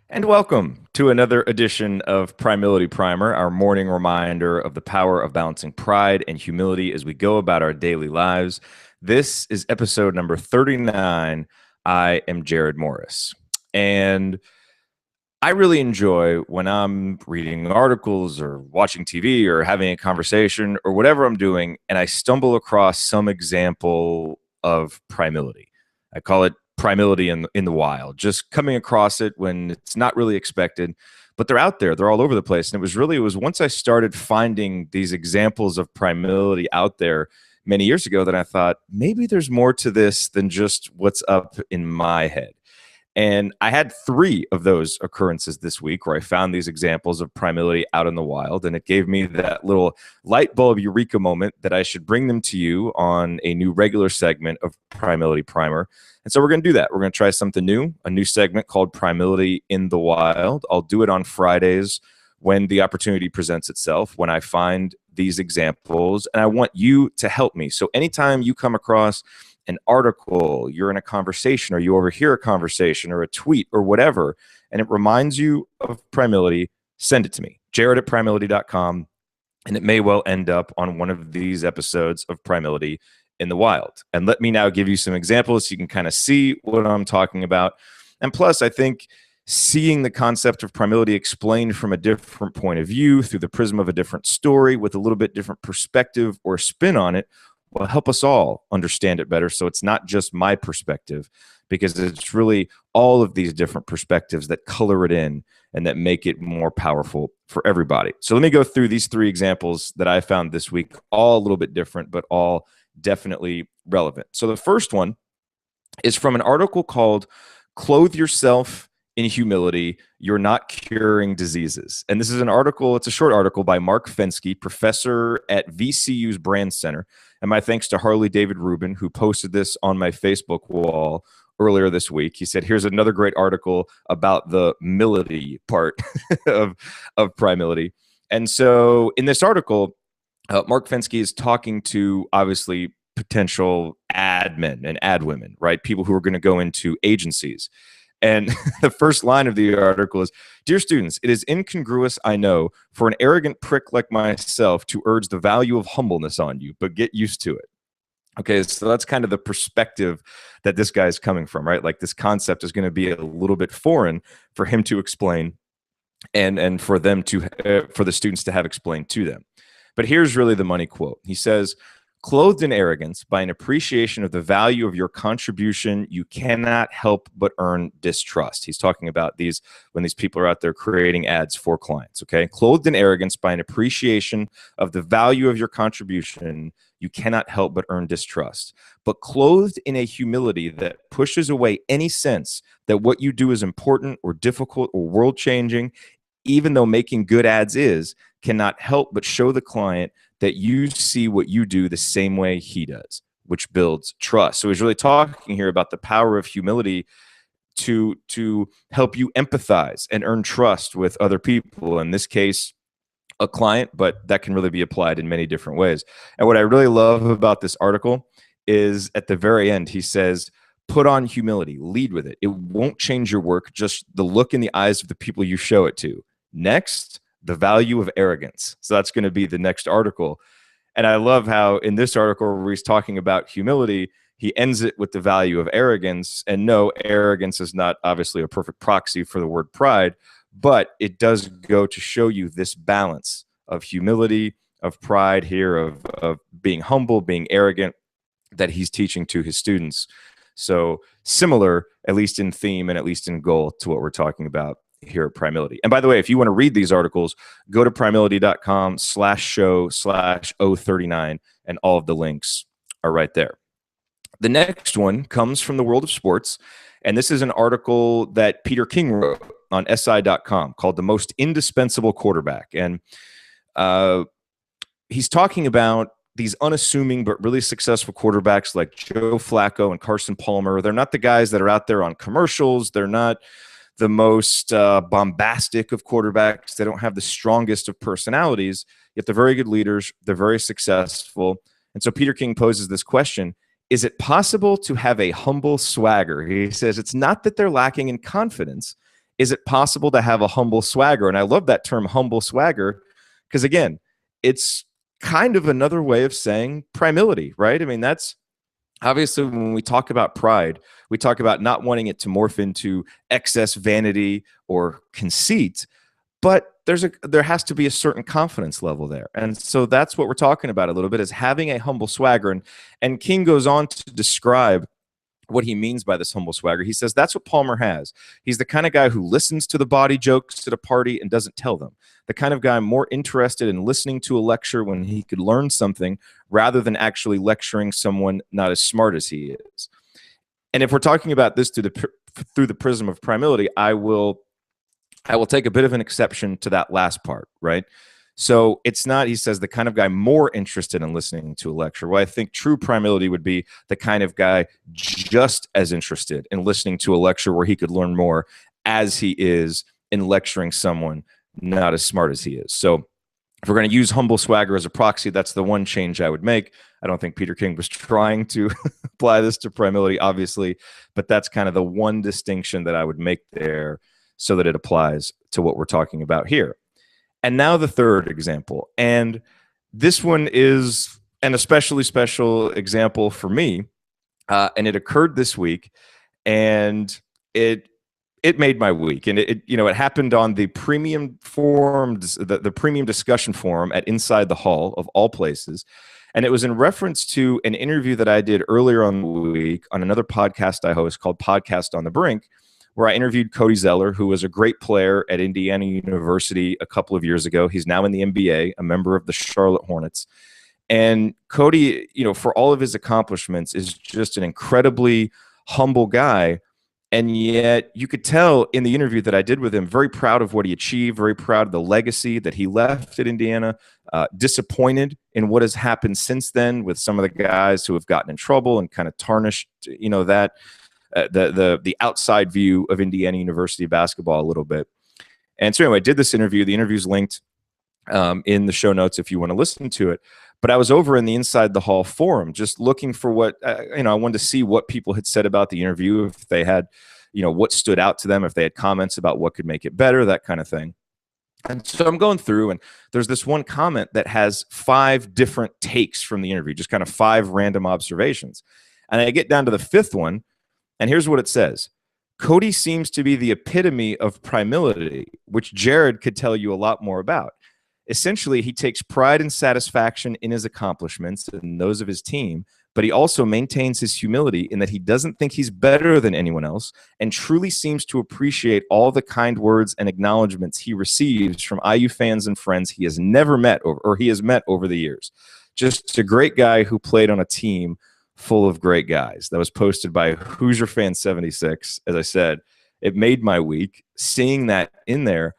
And welcome to another edition of Primility Primer, our morning reminder of the power of balancing pride and humility as we go about our daily lives. This is episode number 39. I am Jared Morris. And I really enjoy when I'm reading articles or watching TV or having a conversation or whatever I'm doing, and I stumble across some example of primility. I call it primility in the wild, just coming across it when it's not really expected, but they're out there, they're all over the place. And it was once I started finding these examples of primility out there many years ago that I thought maybe there's more to this than just what's up in my head. And I had three of those occurrences this week where I found these examples of primility out in the wild. And it gave me that little light bulb eureka moment that I should bring them to you on a new regular segment of Primility Primer. And so we're going to do that. We're going to try something new, a new segment called Primility in the Wild. I'll do it on Fridays when the opportunity presents itself, when I find these examples. And I want you to help me. So anytime you come across an article, you're in a conversation, or you overhear a conversation or a tweet or whatever, and it reminds you of Primility, send it to me, jerod@primility.com, and it may well end up on one of these episodes of Primility in the Wild. And let me now give you some examples so you can kind of see what I'm talking about. And plus, I think seeing the concept of primility explained from a different point of view through the prism of a different story with a little bit different perspective or spin on it will help us all understand it better. So it's not just my perspective, because it's really all of these different perspectives that color it in and that make it more powerful for everybody. So let me go through these three examples that I found this week, all a little bit different, but all definitely relevant. So the first one is from an article called Clothe Yourself in Humility, You're Not Curing Diseases. And this is an article, it's a short article by Mark Fensky, professor at VCU's Brand Center. And my thanks to Harley David Rubin, who posted this on my Facebook wall earlier this week. He said, here's another great article about the mility part of primility. And so in this article, Mark Fensky is talking to, obviously, potential ad men and ad women, right? People who are going to go into agencies. And the first line of the article is, "Dear students, it is incongruous, I know, for an arrogant prick like myself to urge the value of humbleness on you, but get used to it." Okay, so that's kind of the perspective that this guy is coming from, right? Like, this concept is going to be a little bit foreign for him to explain, and for them to for the students to have explained to them. But here's really the money quote. He says, "Clothed in arrogance by an appreciation of the value of your contribution, you cannot help but earn distrust." He's talking about these when these people are out there creating ads for clients, okay? "Clothed in arrogance by an appreciation of the value of your contribution, you cannot help but earn distrust. But clothed in a humility that pushes away any sense that what you do is important or difficult or world-changing, even though making good ads is, cannot help but show the client that you see what you do the same way he does, which builds trust." So he's really talking here about the power of humility to help you empathize and earn trust with other people. In this case, a client, but that can really be applied in many different ways. And what I really love about this article is at the very end, he says, "Put on humility, lead with it. It won't change your work, just the look in the eyes of the people you show it to. Next, the value of arrogance." So that's going to be the next article. And I love how in this article where he's talking about humility, he ends it with the value of arrogance. And no, arrogance is not obviously a perfect proxy for the word pride, but it does go to show you this balance of humility, of pride here, of being humble, being arrogant, that he's teaching to his students. So similar, at least in theme and at least in goal, to what we're talking about here at Primility. And by the way, if you want to read these articles, go to primility.com/show/039, and all of the links are right there. The next one comes from the world of sports, and this is an article that Peter King wrote on SI.com called "The Most Indispensable Quarterback." And he's talking about these unassuming but really successful quarterbacks like Joe Flacco and Carson Palmer. They're not the guys that are out there on commercials. They're not the most bombastic of quarterbacks. They don't have the strongest of personalities, yet they're very good leaders. They're very successful. And so Peter King poses this question: is it possible to have a humble swagger? He says it's not that they're lacking in confidence. is it possible to have a humble swagger? And I love that term, humble swagger, because again, it's kind of another way of saying primality, right? I mean, that's obviously when we talk about pride, we talk about not wanting it to morph into excess vanity or conceit, but there has to be a certain confidence level there. And so that's what we're talking about a little bit, is having a humble swagger. And King goes on to describe what he means by this humble swagger. He says that's what Palmer has. He's the kind of guy who listens to the body jokes at a party and doesn't tell them. The kind of guy more interested in listening to a lecture when he could learn something rather than actually lecturing someone not as smart as he is. And if we're talking about this through the prism of primality, I will take a bit of an exception to that last part, right? So it's not, he says, the kind of guy more interested in listening to a lecture. Well, I think true primality would be the kind of guy just as interested in listening to a lecture where he could learn more as he is in lecturing someone not as smart as he is. So if we're going to use humble swagger as a proxy, that's the one change I would make. I don't think Peter King was trying to apply this to primality, obviously, but that's kind of the one distinction that I would make there so that it applies to what we're talking about here. And now the third example. And this one is an especially special example for me. And it occurred this week, and it made my week. And it happened on the premium forums, the premium discussion forum at Inside the Hall of all places. And it was in reference to an interview that I did earlier on the week on another podcast I host called Podcast on the Brink, where I interviewed Cody Zeller, who was a great player at Indiana University a couple of years ago. He's now in the NBA, a member of the Charlotte Hornets. And Cody, for all of his accomplishments, is just an incredibly humble guy. And yet you could tell in the interview that I did with him, very proud of what he achieved, very proud of the legacy that he left at Indiana, disappointed in what has happened since then with some of the guys who have gotten in trouble and kind of tarnished, that the outside view of Indiana University basketball a little bit. And so anyway, I did this interview. The interview's linked in the show notes if you want to listen to it. But I was over in the Inside the Hall forum just looking for what, I wanted to see what people had said about the interview, if they had, what stood out to them, if they had comments about what could make it better, that kind of thing. And so I'm going through, and there's this one comment that has 5 different takes from the interview, just kind of 5 random observations. And I get down to the 5th one, and here's what it says. Cody seems to be the epitome of Primility, which Jerod could tell you a lot more about. Essentially, he takes pride and satisfaction in his accomplishments and those of his team, but he also maintains his humility in that he doesn't think he's better than anyone else and truly seems to appreciate all the kind words and acknowledgments he receives from IU fans and friends he has never met or he has met over the years. Just a great guy who played on a team full of great guys. That was posted by Hoosier Fan 76. As I said, it made my week seeing that in there,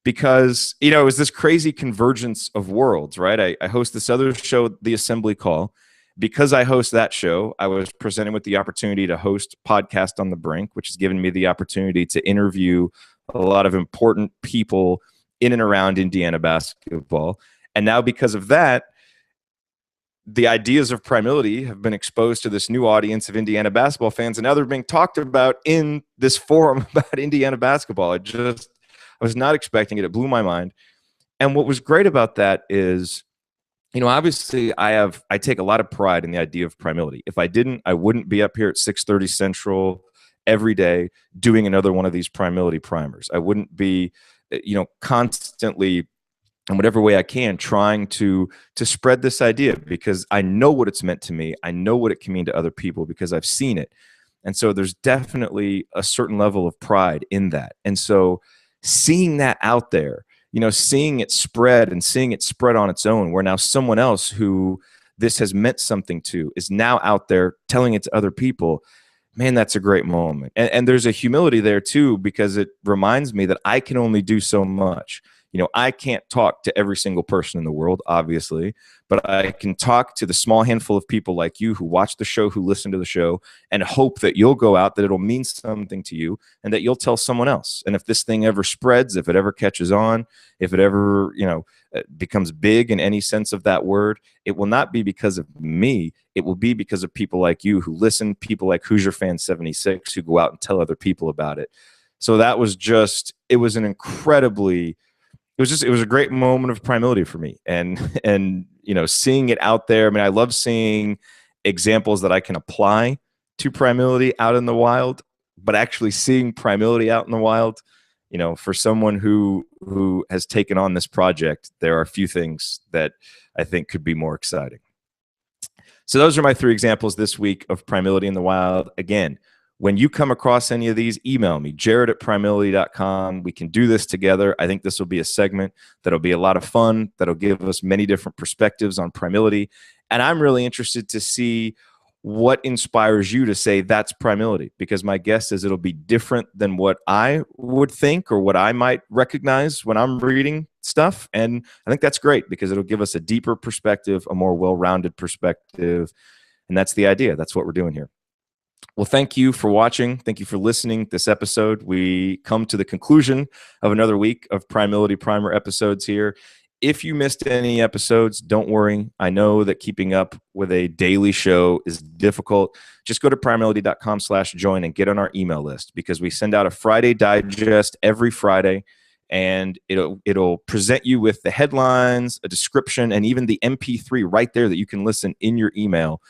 because it was this crazy convergence of worlds, right? I host this other show, The Assembly Call. Because I host that show, I was presented with the opportunity to host Podcast on the Brink, which has given me the opportunity to interview a lot of important people in and around Indiana basketball. And now because of that, the ideas of Primeility have been exposed to this new audience of Indiana basketball fans, and now they're being talked about in this forum about Indiana basketball. I was not expecting it. It blew my mind. And what was great about that is, obviously I take a lot of pride in the idea of Primeility. If I didn't, I wouldn't be up here at 6:30 Central every day doing another one of these Primeility primers. I wouldn't be, constantly in whatever way I can trying to spread this idea, because I know what it's meant to me. I know what it can mean to other people because I've seen it. And so there's definitely a certain level of pride in that. And so seeing that out there, seeing it spread and seeing it spread on its own, where now someone else who this has meant something to is now out there telling it to other people, man, that's a great moment. And there's a humility there too, because it reminds me that I can only do so much. I can't talk to every single person in the world, obviously, but I can talk to the small handful of people like you who watch the show, who listen to the show, and hope that you'll go out, that it'll mean something to you, and that you'll tell someone else. And if this thing ever spreads, if it ever catches on, if it ever, becomes big in any sense of that word, it will not be because of me. It will be because of people like you who listen, people like Hoosier Fan 76 who go out and tell other people about it. So that was just, it was an incredibly, it was a great moment of Primility for me. And, seeing it out there. I mean, I love seeing examples that I can apply to Primility out in the wild, but actually seeing Primility out in the wild, for someone who has taken on this project, there are a few things that I think could be more exciting. So those are my 3 examples this week of Primility in the wild. Again, when you come across any of these, email me, jerod@primility.com. We can do this together. I think this will be a segment that'll be a lot of fun, that'll give us many different perspectives on Primility. And I'm really interested to see what inspires you to say that's Primility, because my guess is it'll be different than what I would think or what I might recognize when I'm reading stuff. And I think that's great because it'll give us a deeper perspective, a more well-rounded perspective. And that's the idea. That's what we're doing here. Well, thank you for watching. Thank you for listening to this episode. We come to the conclusion of another week of Primility Primer episodes here. If you missed any episodes, don't worry. I know that keeping up with a daily show is difficult. Just go to primility.com/join and get on our email list, because we send out a Friday digest every Friday, and it'll present you with the headlines, a description, and even the MP3 right there that you can listen in your email.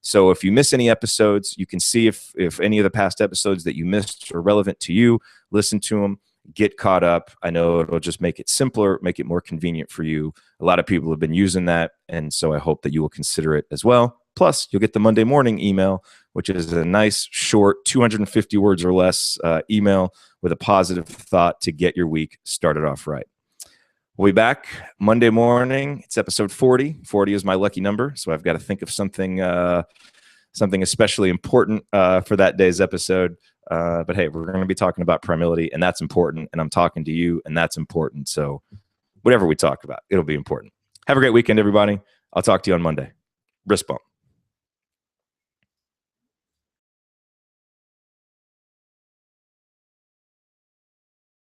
So if you miss any episodes, you can see if any of the past episodes that you missed are relevant to you, listen to them, get caught up. I know it'll just make it simpler, make it more convenient for you. A lot of people have been using that, and so I hope that you will consider it as well. Plus, you'll get the Monday morning email, which is a nice, short, 250 words or less email with a positive thought to get your week started off right. We'll be back Monday morning. It's episode 40. 40 is my lucky number, so I've got to think of something especially important for that day's episode. But hey, we're going to be talking about Primility, and that's important. And I'm talking to you, and that's important. So whatever we talk about, it'll be important. Have a great weekend, everybody. I'll talk to you on Monday. Wrist bump.